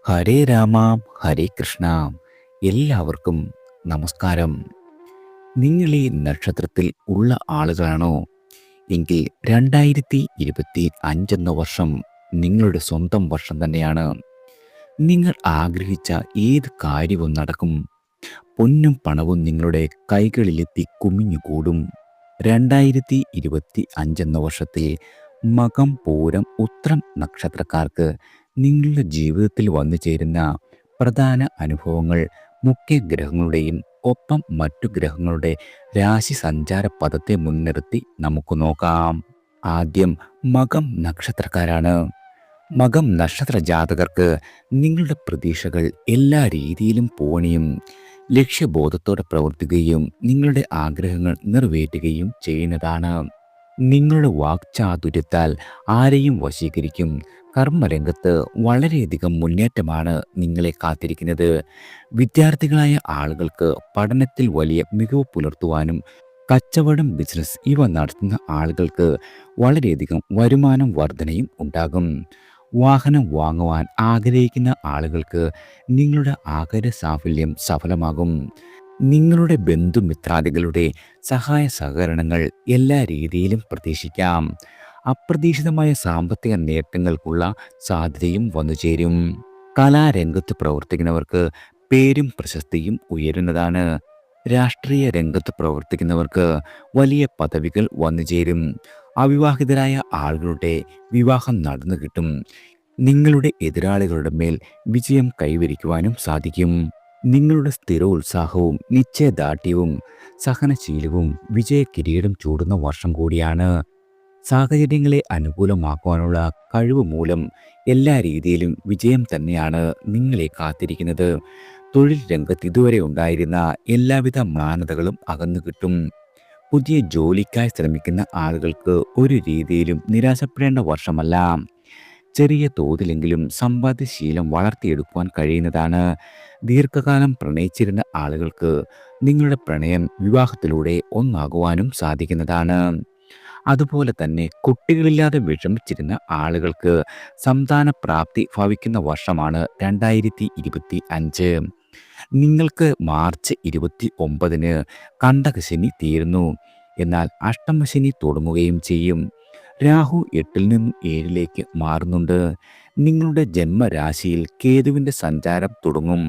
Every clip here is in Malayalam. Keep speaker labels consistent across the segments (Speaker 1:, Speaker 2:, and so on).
Speaker 1: ഹരേ രാമ ഹരേ കൃഷ്ണ. എല്ലാവർക്കും നമസ്കാരം. നിങ്ങൾ ഈ നക്ഷത്രത്തിൽ ഉള്ള ആളുകളാണോ? എങ്കിൽ 2025 എന്ന വർഷം നിങ്ങളുടെ സ്വന്തം വർഷം തന്നെയാണ്. നിങ്ങൾ ആഗ്രഹിച്ച ഏത് കാര്യവും നടക്കും. പൊന്നും പണവും നിങ്ങളുടെ കൈകളിലെത്തി കുമിഞ്ഞുകൂടും. 2025 എന്ന വർഷത്തിൽ മകം പൂരം ഉത്രം നക്ഷത്രക്കാർക്ക് നിങ്ങളുടെ ജീവിതത്തിൽ വന്നു ചേരുന്ന പ്രധാന അനുഭവങ്ങൾ മുഖ്യ ഗ്രഹങ്ങളുടെയും ഒപ്പം മറ്റു ഗ്രഹങ്ങളുടെ രാശി സഞ്ചാര പദത്തെ മുൻനിർത്തി നമുക്ക് നോക്കാം. ആദ്യം മകം നക്ഷത്രക്കാരാണ്. മകം നക്ഷത്ര ജാതകർക്ക് നിങ്ങളുടെ പ്രതീക്ഷകൾ എല്ലാ രീതിയിലും പൂവണിയും ലക്ഷ്യബോധത്തോടെ പ്രവർത്തിക്കുകയും നിങ്ങളുടെ ആഗ്രഹങ്ങൾ നിറവേറ്റുകയും ചെയ്യുന്നതാണ്. നിങ്ങളുടെ വാക്ചാതുര്യത്താൽ ആരെയും വശീകരിക്കും. കർമ്മരംഗത്ത് വളരെയധികം മുന്നേറ്റമാണ് നിങ്ങളെ കാത്തിരിക്കുന്നത്. വിദ്യാർത്ഥികളായ ആളുകൾക്ക് പഠനത്തിൽ വലിയ മികവ് പുലർത്തുവാനും കച്ചവടം, ബിസിനസ് ഇവ നടത്തുന്ന ആളുകൾക്ക് വളരെയധികം വരുമാനം വർധനയും ഉണ്ടാകും. വാഹനം വാങ്ങുവാൻ ആഗ്രഹിക്കുന്ന ആളുകൾക്ക് നിങ്ങളുടെ ആഗ്രഹ സാഫല്യം സഫലമാകും. നിങ്ങളുടെ ബന്ധുമിത്രാദികളുടെ സഹായ സഹകരണങ്ങൾ എല്ലാ രീതിയിലും പ്രതീക്ഷിക്കാം. അപ്രതീക്ഷിതമായ സാമ്പത്തിക നേട്ടങ്ങൾക്കുള്ള സാധ്യതയും വന്നുചേരും. കലാരംഗത്ത് പ്രവർത്തിക്കുന്നവർക്ക് പേരും പ്രശസ്തിയും ഉയരുന്നതാണ്. രാഷ്ട്രീയ രംഗത്ത് പ്രവർത്തിക്കുന്നവർക്ക് വലിയ പദവികൾ വന്നുചേരും. അവിവാഹിതരായ ആളുകളുടെ വിവാഹം നടന്നു കിട്ടും. നിങ്ങളുടെ എതിരാളികളുടെ മേൽ വിജയം കൈവരിക്കുവാനും സാധിക്കും. നിങ്ങളുടെ സ്ഥിരോത്സാഹവും നിശ്ചയദാർഢ്യവും സഹനശീലവും വിജയ കിരീടം ചൂടുന്ന വർഷം കൂടിയാണ്. സാഹചര്യങ്ങളെ അനുകൂലമാക്കുവാനുള്ള കഴിവ് മൂലം എല്ലാ രീതിയിലും വിജയം തന്നെയാണ് നിങ്ങളെ കാത്തിരിക്കുന്നത്. തൊഴിൽ രംഗത്ത് ഇതുവരെ ഉണ്ടായിരുന്ന എല്ലാവിധ മ്ലാനതകളും അകന്നു കിട്ടും. പുതിയ ജോലിക്കായി ശ്രമിക്കുന്ന ആളുകൾക്ക് ഒരു രീതിയിലും നിരാശപ്പെടേണ്ട വർഷമല്ല. ചെറിയ തോതിലെങ്കിലും സമ്പാദ്യശീലം വളർത്തിയെടുക്കുവാൻ കഴിയുന്നതാണ്. ദീർഘകാലം പ്രണയിച്ചിരുന്ന ആളുകൾക്ക് നിങ്ങളുടെ പ്രണയം വിവാഹത്തിലൂടെ ഒന്നാകുവാനും സാധിക്കുന്നതാണ്. അതുപോലെ തന്നെ കുട്ടികളില്ലാതെ വിഷമിച്ചിരുന്ന ആളുകൾക്ക് സന്താന പ്രാപ്തി ഭവിക്കുന്ന വർഷമാണ് 2025. നിങ്ങൾക്ക് മാർച്ച് 29-ന് കണ്ടകശനി തീരുന്നു. എന്നാൽ അഷ്ടമശനി തുടങ്ങുകയും ചെയ്യും. രാഹു 8-ൽ നിന്നും 7-ലേക്ക് മാറുന്നുണ്ട്. നിങ്ങളുടെ ജന്മരാശിയിൽ കേതുവിൻ്റെ സഞ്ചാരം തുടങ്ങും.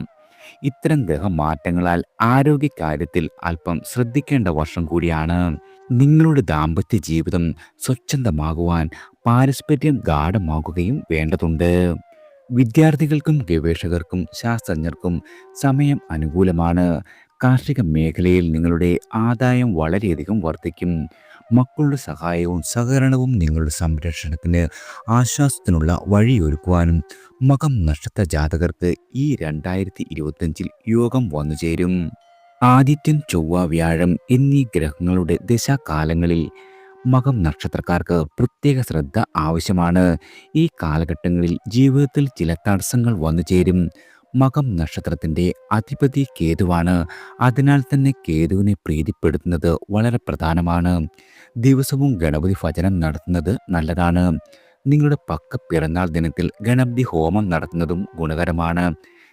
Speaker 1: ഇത്തരം ഗ്രഹമാറ്റങ്ങളാൽ ആരോഗ്യകാര്യത്തിൽ അല്പം ശ്രദ്ധിക്കേണ്ട വർഷം കൂടിയാണ്. നിങ്ങളുടെ ദാമ്പത്യ ജീവിതം സ്വച്ഛന്തമാകുവാൻ പാരസ്പര്യം ഗാഢമാകുകയും വേണ്ടതുണ്ട്. വിദ്യാർത്ഥികൾക്കും ഗവേഷകർക്കും ശാസ്ത്രജ്ഞർക്കും സമയം അനുകൂലമാണ്. കാർഷിക മേഖലയിൽ നിങ്ങളുടെ ആദായം വളരെയധികം വർദ്ധിക്കും. മക്കളുടെ സഹായവും സഹകരണവും നിങ്ങളുടെ സംരക്ഷണത്തിന് ആശ്വാസത്തിനുള്ള വഴിയൊരുക്കുവാനും മകം നക്ഷത്ര ജാതകർക്ക് ഈ 2025 യോഗം വന്നുചേരും. ആദിത്യൻ, ചൊവ്വ, വ്യാഴം എന്നീ ഗ്രഹങ്ങളുടെ ദശാകാലങ്ങളിൽ മകം നക്ഷത്രക്കാർക്ക് പ്രത്യേക ശ്രദ്ധ ആവശ്യമാണ്. ഈ കാലഘട്ടങ്ങളിൽ ജീവിതത്തിൽ ചില തടസ്സങ്ങൾ വന്നുചേരും. മകം നക്ഷത്രത്തിൻ്റെ അധിപതി കേതുവാണ്. അതിനാൽ തന്നെ കേതുവിനെ പ്രീതിപ്പെടുത്തുന്നത് വളരെ പ്രധാനമാണ്. ദിവസവും ഗണപതി ഭജനം നടത്തുന്നത് നല്ലതാണ്. നിങ്ങളുടെ പക്ക പിറന്നാൾ ദിനത്തിൽ ഗണപതി ഹോമം നടത്തുന്നതും ഗുണകരമാണ്.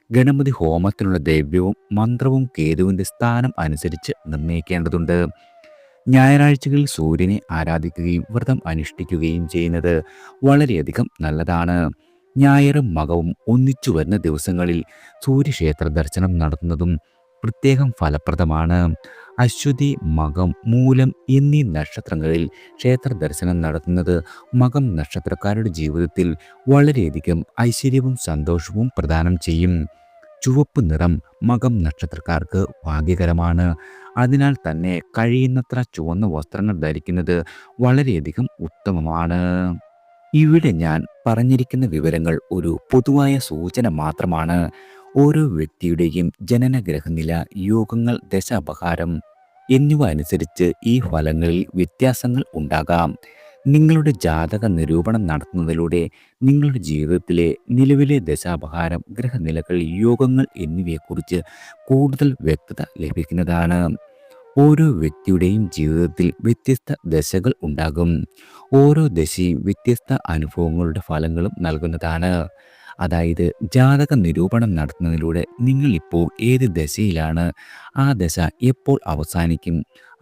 Speaker 1: ഗണപതി ഹോമത്തിനുള്ള ദ്രവ്യവും മന്ത്രവും കേതുവിൻ്റെ സ്ഥാനം അനുസരിച്ച് നിർണ്ണയിക്കേണ്ടതുണ്ട്. ഞായറാഴ്ചകളിൽ സൂര്യനെ ആരാധിക്കുകയും വ്രതം അനുഷ്ഠിക്കുകയും ചെയ്യുന്നത് വളരെയധികം നല്ലതാണ്. ഞായറും മകവും ഒന്നിച്ചു വരുന്ന ദിവസങ്ങളിൽ സൂര്യക്ഷേത്ര ദർശനം നടത്തുന്നതും പ്രത്യേകം ഫലപ്രദമാണ്. അശ്വതി, മകം, മൂലം എന്നീ നക്ഷത്രങ്ങളിൽ ക്ഷേത്ര ദർശനം നടത്തുന്നത് മകം നക്ഷത്രക്കാരുടെ ജീവിതത്തിൽ വളരെയധികം ഐശ്വര്യവും സന്തോഷവും പ്രദാനം ചെയ്യും. ചുവപ്പ് നിറം മകം നക്ഷത്രക്കാർക്ക് ഭാഗ്യകരമാണ്. അതിനാൽ തന്നെ കഴിയുന്നത്ര ചുവന്ന വസ്ത്രങ്ങൾ ധരിക്കുന്നത് വളരെയധികം ഉത്തമമാണ്. ഇവിടെ ഞാൻ പറഞ്ഞിരിക്കുന്ന വിവരങ്ങൾ ഒരു പൊതുവായ സൂചന മാത്രമാണ്. ഓരോ വ്യക്തിയുടെയും ജനനഗ്രഹനില, യോഗങ്ങൾ, ദശാപഹാരം എന്നിവ അനുസരിച്ച് ഈ ഫലങ്ങളിൽ വ്യത്യാസങ്ങൾ ഉണ്ടാകാം. നിങ്ങളുടെ ജാതക നിരൂപണം നടത്തുന്നതിലൂടെ നിങ്ങളുടെ ജീവിതത്തിലെ നിലവിലെ ദശാപഹാരം, ഗ്രഹനിലകൾ, യോഗങ്ങൾ എന്നിവയെക്കുറിച്ച് കൂടുതൽ വ്യക്തത ലഭിക്കുന്നതാണ്. ഓരോ വ്യക്തിയുടെയും ജീവിതത്തിൽ വ്യത്യസ്ത ദശകൾ ഉണ്ടാകും. ഓരോ ദശയും വ്യത്യസ്ത അനുഭവങ്ങളുടെ ഫലങ്ങളും നൽകുന്നതാണ്. അതായത് ജാതക നിരൂപണം നടത്തുന്നതിലൂടെ നിങ്ങൾ ഇപ്പോൾ ഏത് ദശയിലാണ്, ആ ദശ എപ്പോൾ അവസാനിക്കും,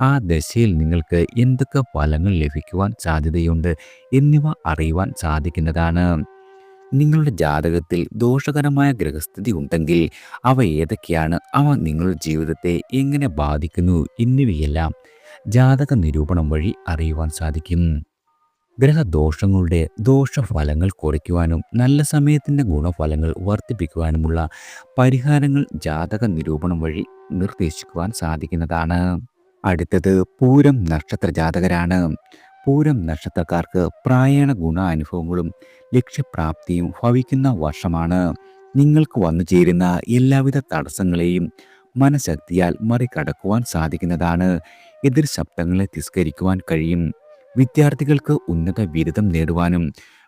Speaker 1: ആ ദശയിൽ നിങ്ങൾക്ക് എന്തൊക്കെ ഫലങ്ങൾ ലഭിക്കുവാൻ സാധ്യതയുണ്ട് എന്നിവ അറിയുവാൻ സാധിക്കുന്നതാണ്. നിങ്ങളുടെ ജാതകത്തിൽ ദോഷകരമായ ഗ്രഹസ്ഥിതി ഉണ്ടെങ്കിൽ അവ ഏതൊക്കെയാണ്, അവ നിങ്ങളുടെ ജീവിതത്തെ എങ്ങനെ ബാധിക്കുന്നു എന്നിവയെല്ലാം ജാതക നിരൂപണം വഴി അറിയുവാൻ സാധിക്കും. ഗ്രഹദോഷങ്ങളുടെ ദോഷഫലങ്ങൾ കുറയ്ക്കുവാനും നല്ല സമയത്തിൻ്റെ ഗുണഫലങ്ങൾ വർദ്ധിപ്പിക്കുവാനുമുള്ള പരിഹാരങ്ങൾ ജാതക നിരൂപണം വഴി നിർദ്ദേശിക്കുവാൻ സാധിക്കുന്നതാണ്. അടുത്തത് പൂരം നക്ഷത്ര ജാതകരാണ്. പൂരം നക്ഷത്രക്കാർക്ക് പ്രായണ ഗുണാനുഭവങ്ങളും ലക്ഷ്യപ്രാപ്തിയും ഭവിക്കുന്ന വർഷമാണ്. നിങ്ങൾക്ക് വന്നു ചേരുന്ന എല്ലാവിധ തടസ്സങ്ങളെയും മനഃശക്തിയാൽ മറികടക്കുവാൻ സാധിക്കുന്നതാണ്. എതിർ ശബ്ദങ്ങളെ തിരസ്കരിക്കുവാൻ കഴിയും. വിദ്യാർത്ഥികൾക്ക് ഉന്നത ബിരുദം നേടുവാനും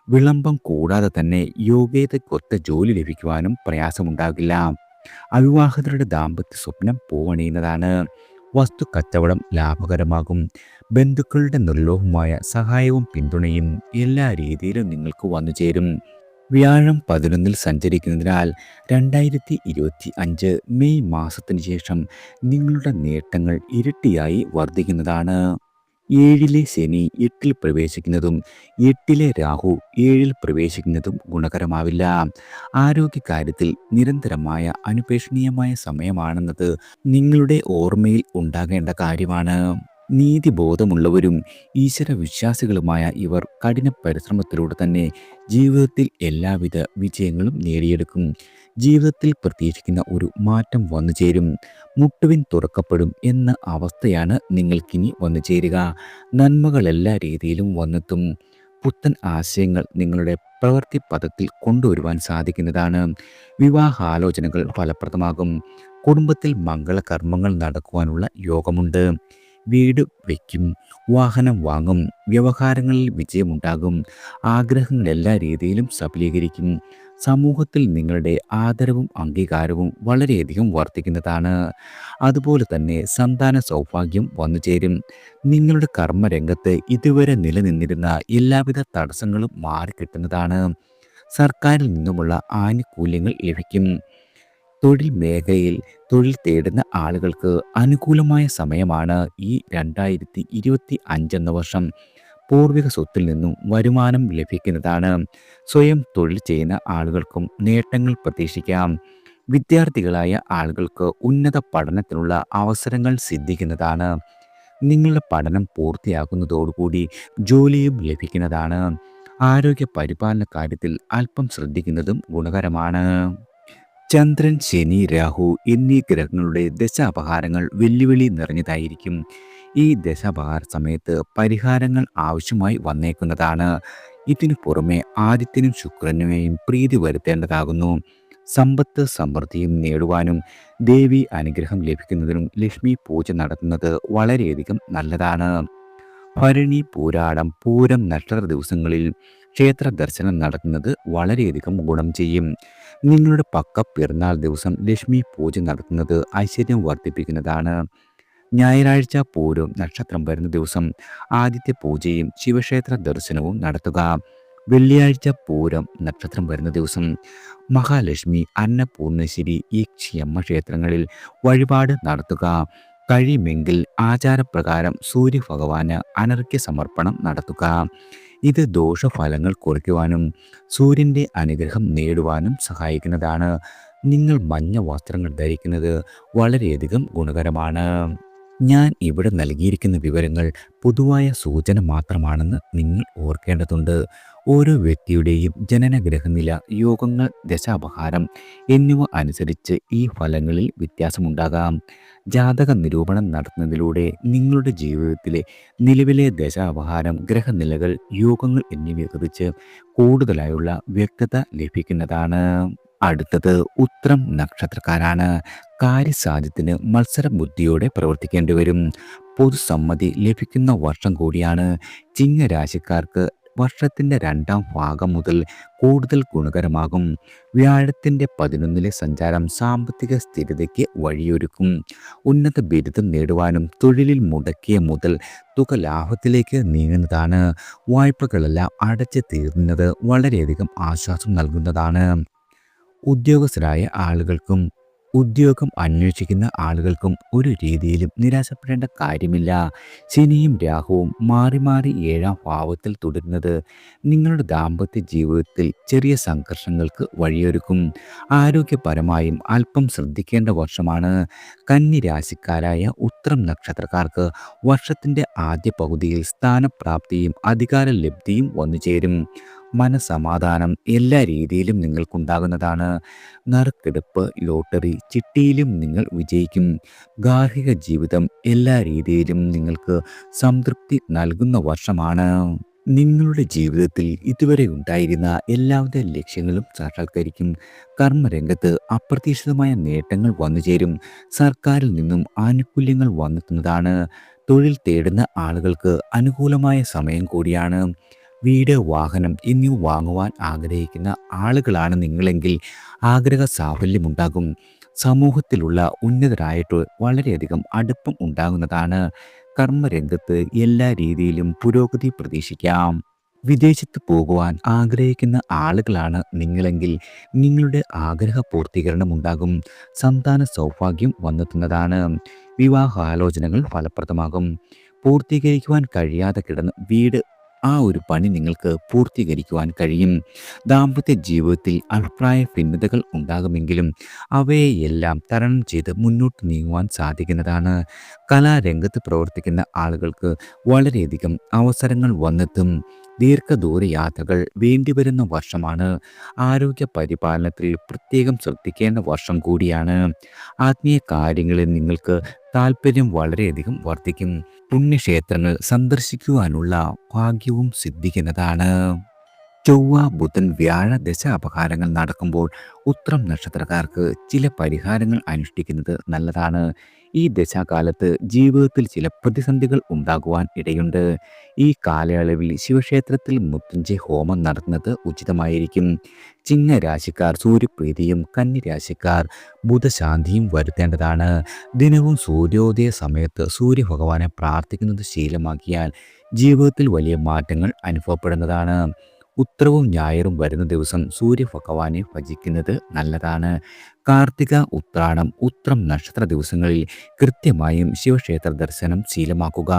Speaker 1: വിളംബം കൂടാതെ തന്നെ യോഗ്യതയ്ക്കൊത്ത ജോലി ലഭിക്കുവാനും പ്രയാസമുണ്ടാകില്ല. അവിവാഹിതരുടെ ദാമ്പത്യ സ്വപ്നം പൂവണിയുന്നതാണ്. വസ്തു കച്ചവടം ലാഭകരമാകും. ബന്ധുക്കളുടെ നിർലോഭമായ സഹായവും പിന്തുണയും എല്ലാ രീതിയിലും നിങ്ങൾക്ക് വന്നു ചേരും. വ്യാഴം 11 സഞ്ചരിക്കുന്നതിനാൽ 2025 മെയ് മാസത്തിന് ശേഷം നിങ്ങളുടെ നേട്ടങ്ങൾ ഇരട്ടിയായി വർദ്ധിക്കുന്നതാണ്. 7-ലെ ശനി 8-ൽ പ്രവേശിക്കുന്നതും 8-ലെ രാഹു 7-ൽ പ്രവേശിക്കുന്നതും ഗുണകരമാവില്ല. ആരോഗ്യകാര്യത്തിൽ നിരന്തരമായ അനുപേക്ഷണീയമായ സമയമാണെന്നത് നിങ്ങളുടെ ഓർമ്മയിൽ ഉണ്ടാകേണ്ട കാര്യമാണ്. നീതിബോധമുള്ളവരും ഈശ്വരവിശ്വാസികളുമായ ഇവർ കഠിന പരിശ്രമത്തിലൂടെ തന്നെ ജീവിതത്തിൽ എല്ലാവിധ വിജയങ്ങളും നേടിയെടുക്കും. ജീവിതത്തിൽ പ്രതീക്ഷിക്കുന്ന ഒരു മാറ്റം വന്നു ചേരും. മുട്ടുവിൻ തുറക്കപ്പെടും എന്ന അവസ്ഥയാണ് നിങ്ങൾക്കിനി വന്നു ചേരുക. നന്മകൾ എല്ലാ രീതിയിലും വന്നെത്തും. പുത്തൻ ആശയങ്ങൾ നിങ്ങളുടെ പ്രവൃത്തി പദത്തിൽ കൊണ്ടുവരുവാൻ സാധിക്കുന്നതാണ്. വിവാഹാലോചനകൾ ഫലപ്രദമാകും. കുടുംബത്തിൽ മംഗളകർമ്മങ്ങൾ നടക്കുവാനുള്ള യോഗമുണ്ട്. വീട് വയ്ക്കും, വാഹനം വാങ്ങും, വ്യവഹാരങ്ങളിൽ വിജയമുണ്ടാകും. ആഗ്രഹങ്ങൾ എല്ലാ രീതിയിലും സഫലീകരിക്കും. സമൂഹത്തിൽ നിങ്ങളുടെ ആദരവും അംഗീകാരവും വളരെയധികം വർദ്ധിക്കുന്നതാണ്. അതുപോലെ തന്നെ സന്താന സൗഭാഗ്യം വന്നു ചേരും. നിങ്ങളുടെ കർമ്മരംഗത്ത് ഇതുവരെ നിലനിന്നിരുന്ന എല്ലാവിധ തടസ്സങ്ങളും മാറിക്കിട്ടുന്നതാണ്. സർക്കാരിൽ നിന്നുമുള്ള ആനുകൂല്യങ്ങൾ ലഭിക്കും. തൊഴിൽ മേഖലയിൽ തൊഴിൽ തേടുന്ന ആളുകൾക്ക് അനുകൂലമായ സമയമാണ് ഈ 2025 എന്ന വർഷം. പൂർവിക സ്വത്തിൽ നിന്നും വരുമാനം ലഭിക്കുന്നതാണ്. സ്വയം തൊഴിൽ ചെയ്യുന്ന ആളുകൾക്കും നേട്ടങ്ങൾ പ്രതീക്ഷിക്കാം. വിദ്യാർത്ഥികളായ ആളുകൾക്ക് ഉന്നത പഠനത്തിനുള്ള അവസരങ്ങൾ സിദ്ധിക്കുന്നതാണ്. നിങ്ങളുടെ പഠനം പൂർത്തിയാക്കുന്നതോടുകൂടി ജോലിയും ലഭിക്കുന്നതാണ്. ആരോഗ്യ പരിപാലന കാര്യത്തിൽ അല്പം ശ്രദ്ധിക്കുന്നതും ഗുണകരമാണ്. ചന്ദ്രൻ, ശനി, രാഹു എന്നീ ഗ്രഹങ്ങളുടെ ദശാപഹാരങ്ങൾ വെല്ലുവിളി നിറഞ്ഞതായിരിക്കും. ഈ ദശാപഹാര സമയത്ത് പരിഹാരങ്ങൾ ആവശ്യമായി വന്നേക്കുന്നതാണ്. ഇതിനു പുറമെ ആദിത്യനും ശുക്രനുമേയും പ്രീതി വരുത്തേണ്ടതാകുന്നു. സമ്പത്ത് സമൃദ്ധിയും നേടുവാനും ദേവി അനുഗ്രഹം ലഭിക്കുന്നതിനും ലക്ഷ്മി പൂജ നടത്തുന്നത് വളരെയധികം നല്ലതാണ്. ഭരണി, പൂരാടം, പൂരം നക്ഷത്ര ദിവസങ്ങളിൽ ക്ഷേത്ര ദർശനം നടത്തുന്നത് വളരെയധികം ഗുണം ചെയ്യും. നിങ്ങളുടെ പക്ക പിറന്നാൾ ദിവസം ലക്ഷ്മി പൂജ നടത്തുന്നത് ഐശ്വര്യം വർദ്ധിപ്പിക്കുന്നതാണ്. ഞായറാഴ്ച പൂരം നക്ഷത്രം വരുന്ന ദിവസം ആദിത്യ പൂജയും ശിവക്ഷേത്ര ദർശനവും നടത്തുക. വെള്ളിയാഴ്ച പൂരം നക്ഷത്രം വരുന്ന ദിവസം മഹാലക്ഷ്മി, അന്നപൂർണേശ്വരി, ഈക്ഷയമ്മ ക്ഷേത്രങ്ങളിൽ വഴിപാട് നടത്തുക. കഴിയുമെങ്കിൽ ആചാരപ്രകാരം സൂര്യഭഗവാന് അനർഘ്യ സമർപ്പണം നടത്തുക. ഇത് ദോഷഫലങ്ങൾ കുറയ്ക്കുവാനും സൂര്യൻ്റെ അനുഗ്രഹം നേടുവാനും സഹായിക്കുന്നതാണ്. നിങ്ങൾ മഞ്ഞ വസ്ത്രങ്ങൾ ധരിക്കുന്നത് വളരെയധികം ഗുണകരമാണ്. ഞാൻ ഇവിടെ നൽകിയിരിക്കുന്ന വിവരങ്ങൾ പൊതുവായ സൂചന മാത്രമാണെന്ന് നിങ്ങൾ ഓർക്കേണ്ടതുണ്ട്. ഓരോ വ്യക്തിയുടെയും ജനനഗ്രഹനില, യോഗങ്ങൾ, ദശാപഹാരം എന്നിവ അനുസരിച്ച് ഈ ഫലങ്ങളിൽ വ്യത്യാസമുണ്ടാകാം. ജാതക നിരൂപണം നടത്തുന്നതിലൂടെ നിങ്ങളുടെ ജീവിതത്തിലെ നിലവിലെ ദശാപഹാരം, ഗ്രഹനിലകൾ, യോഗങ്ങൾ എന്നിവയെക്കുറിച്ച് കൂടുതലായുള്ള വ്യക്തത ലഭിക്കുന്നതാണ്. അടുത്തത് ഉത്രം നക്ഷത്രക്കാരാണ്. കാര്യസാധ്യത്തിന് മത്സര ബുദ്ധിയോടെ പ്രവർത്തിക്കേണ്ടി വരും. പൊതുസമ്മതി ലഭിക്കുന്ന വർഷം കൂടിയാണ്. ചിങ്ങരാശിക്കാർക്ക് വർഷത്തിൻ്റെ 2ാം ഭാഗം മുതൽ കൂടുതൽ ഗുണകരമാകും. വ്യാഴത്തിൻ്റെ 11-ലെ സഞ്ചാരം സാമ്പത്തിക സ്ഥിരതയ്ക്ക് വഴിയൊരുക്കും. ഉന്നത ബിരുദം നേടുവാനും തൊഴിലിൽ മുടക്കിയ മുതൽ തുക ലാഭത്തിലേക്ക് നീങ്ങുന്നതാണ്. വായ്പകളെല്ലാം അടച്ചു തീർന്നത് വളരെയധികം ആശ്വാസം നൽകുന്നതാണ്. ഉദ്യോഗസ്ഥരായ ആളുകൾക്കും ഉദ്യോഗം അന്വേഷിക്കുന്ന ആളുകൾക്കും ഒരു രീതിയിലും നിരാശപ്പെടേണ്ട കാര്യമില്ല. ശനിയും രാഹുവും മാറി മാറി ഏഴാം ഭാവത്തിൽ തുടരുന്നത് നിങ്ങളുടെ ദാമ്പത്യ ജീവിതത്തിൽ ചെറിയ സംഘർഷങ്ങൾക്ക് വഴിയൊരുക്കും. ആരോഗ്യപരമായും അല്പം ശ്രദ്ധിക്കേണ്ട വർഷമാണ്. കന്നി രാശിക്കാരായ ഉത്രം നക്ഷത്രക്കാർക്ക് വർഷത്തിൻ്റെ ആദ്യ പകുതിയിൽ സ്ഥാനപ്രാപ്തിയും അധികാര ലബ്ധിയും വന്നുചേരും. മനസമാധാനം എല്ലാ രീതിയിലും നിങ്ങൾക്കുണ്ടാകുന്നതാണ്. നറുക്കെടുപ്പ്, ലോട്ടറി, ചിട്ടിയിലും നിങ്ങൾ വിജയിക്കും. ഗാർഹിക ജീവിതം എല്ലാ രീതിയിലും നിങ്ങൾക്ക് സംതൃപ്തി നൽകുന്ന വർഷമാണ്. നിങ്ങളുടെ ജീവിതത്തിൽ ഇതുവരെ ഉണ്ടായിരുന്ന എല്ലാവിധ ലക്ഷ്യങ്ങളും സാക്ഷാത്കരിക്കും. കർമ്മരംഗത്ത് അപ്രതീക്ഷിതമായ നേട്ടങ്ങൾ വന്നുചേരും. സർക്കാരിൽ നിന്നും ആനുകൂല്യങ്ങൾ വന്നെത്തുന്നതാണ്. തൊഴിൽ തേടുന്ന ആളുകൾക്ക് അനുകൂലമായ സമയം കൂടിയാണ്. വീട്, വാഹനം എന്നിവ വാങ്ങുവാൻ ആഗ്രഹിക്കുന്ന ആളുകളാണ് നിങ്ങളെങ്കിൽ ആഗ്രഹ സാഫല്യമുണ്ടാകും. സമൂഹത്തിലുള്ള ഉന്നതരായിട്ട് വളരെയധികം അടുപ്പം ഉണ്ടാകുന്നതാണ്. കർമ്മരംഗത്ത് എല്ലാ രീതിയിലും പുരോഗതി പ്രതീക്ഷിക്കാം. വിദേശത്ത് പോകുവാൻ ആഗ്രഹിക്കുന്ന ആളുകളാണ് നിങ്ങളെങ്കിൽ നിങ്ങളുടെ ആഗ്രഹ പൂർത്തീകരണം ഉണ്ടാകും. സന്താന സൗഭാഗ്യം വന്നെത്തുന്നതാണ്. വിവാഹാലോചനകൾ ഫലപ്രദമാകും. പൂർത്തീകരിക്കുവാൻ കഴിയാതെ കിടന്ന വീട്, ആ ഒരു പണി നിങ്ങൾക്ക് പൂർത്തീകരിക്കുവാൻ കഴിയും. ദാമ്പത്യ ജീവിതത്തിൽ അഭിപ്രായ ഭിന്നതകൾ ഉണ്ടാകുമെങ്കിലും അവയെല്ലാം തരണം ചെയ്ത് മുന്നോട്ട് നീങ്ങുവാൻ സാധിക്കുന്നതാണ്. കലാരംഗത്ത് പ്രവർത്തിക്കുന്ന ആളുകൾക്ക് വളരെയധികം അവസരങ്ങൾ വന്നെത്തും. ദീർഘദൂര യാത്രകൾ വേണ്ടിവരുന്ന വർഷമാണ്. ആരോഗ്യ പരിപാലനത്തിൽ പ്രത്യേകം ശ്രദ്ധിക്കേണ്ട വർഷം കൂടിയാണ്. ആത്മീയ കാര്യങ്ങളിൽ നിങ്ങൾക്ക് താല്പര്യം വളരെയധികം വർദ്ധിക്കും. പുണ്യക്ഷേത്രങ്ങൾ സന്ദർശിക്കുവാനുള്ള ഭാഗ്യവും സിദ്ധിക്കുന്നതാണ്. ചൊവ്വ, ബുധൻ, വ്യാഴ ദശ അപഹാരങ്ങൾ നടക്കുമ്പോൾ ഉത്രം നക്ഷത്രക്കാർക്ക് ചില പരിഹാരങ്ങൾ അനുഷ്ഠിക്കുന്നത് നല്ലതാണ്. ഈ ദശാകാലത്ത് ജീവിതത്തിൽ ചില പ്രതിസന്ധികൾ ഉണ്ടാകുവാൻ ഇടയുണ്ട്. ഈ കാലയളവിൽ ശിവക്ഷേത്രത്തിൽ മൃത്യുഞ്ജയ ഹോമം നടത്തുന്നത് ഉചിതമായിരിക്കും. ചിങ്ങരാശിക്കാർ സൂര്യപ്രീതിയും കന്നിരാശിക്കാർ ബുധശാന്തിയും വരുത്തേണ്ടതാണ്. ദിനവും സൂര്യോദയ സമയത്ത് സൂര്യഭഗവാനെ പ്രാർത്ഥിക്കുന്നത് ശീലമാക്കിയാൽ ജീവിതത്തിൽ വലിയ മാറ്റങ്ങൾ അനുഭവപ്പെടുന്നതാണ്. ഉത്രവും ഞായറും വരുന്ന ദിവസം സൂര്യഭഗവാനെ ഭജിക്കുന്നത് നല്ലതാണ്. കാർത്തിക, ഉത്രാടം, ഉത്രം നക്ഷത്ര ദിവസങ്ങളിൽ കൃത്യമായും ശിവക്ഷേത്ര ദർശനം ശീലമാക്കുക.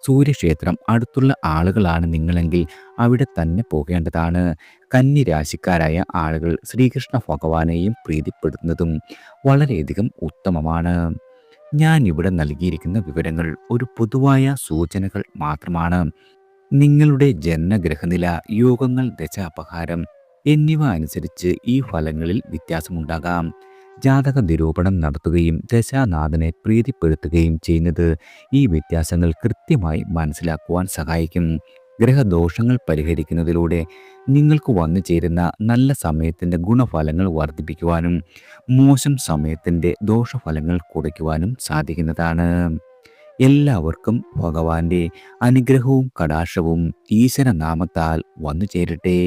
Speaker 1: സൂര്യക്ഷേത്രം അടുത്തുള്ള ആളുകളാണ് നിങ്ങളെങ്കിൽ അവിടെ തന്നെ പോകേണ്ടതാണ്. കന്നി രാശിക്കാരായ ആളുകൾ ശ്രീകൃഷ്ണ ഭഗവാനെയും പ്രീതിപ്പെടുത്തുന്നതും വളരെയധികം ഉത്തമമാണ്. ഞാൻ ഇവിടെ നൽകിയിരിക്കുന്ന വിവരങ്ങൾ ഒരു പൊതുവായ സൂചനകൾ മാത്രമാണ്. നിങ്ങളുടെ ജനനഗ്രഹനില, യോഗങ്ങൾ, ദശാപഹാരം എന്നിവ അനുസരിച്ച് ഈ ഫലങ്ങളിൽ വ്യത്യാസമുണ്ടാകാം. ജാതക നിരൂപണം നടത്തുകയും ദശാനാഥനെ പ്രീതിപ്പെടുത്തുകയും ചെയ്യുന്നത് ഈ വ്യത്യാസങ്ങൾ കൃത്യമായി മനസ്സിലാക്കുവാൻ സഹായിക്കും. ഗ്രഹദോഷങ്ങൾ പരിഹരിക്കുന്നതിലൂടെ നിങ്ങൾക്ക് വന്നു ചേരുന്ന നല്ല സമയത്തിൻ്റെ ഗുണഫലങ്ങൾ വർദ്ധിപ്പിക്കുവാനും മോശം സമയത്തിൻ്റെ ദോഷഫലങ്ങൾ കുറയ്ക്കുവാനും സാധിക്കുന്നതാണ്. എല്ലാവർക്കും ഭഗവാന്റെ അനുഗ്രഹവും കടാക്ഷവും ഈശ്വര നാമത്താൽ വന്നു ചേരട്ടെ.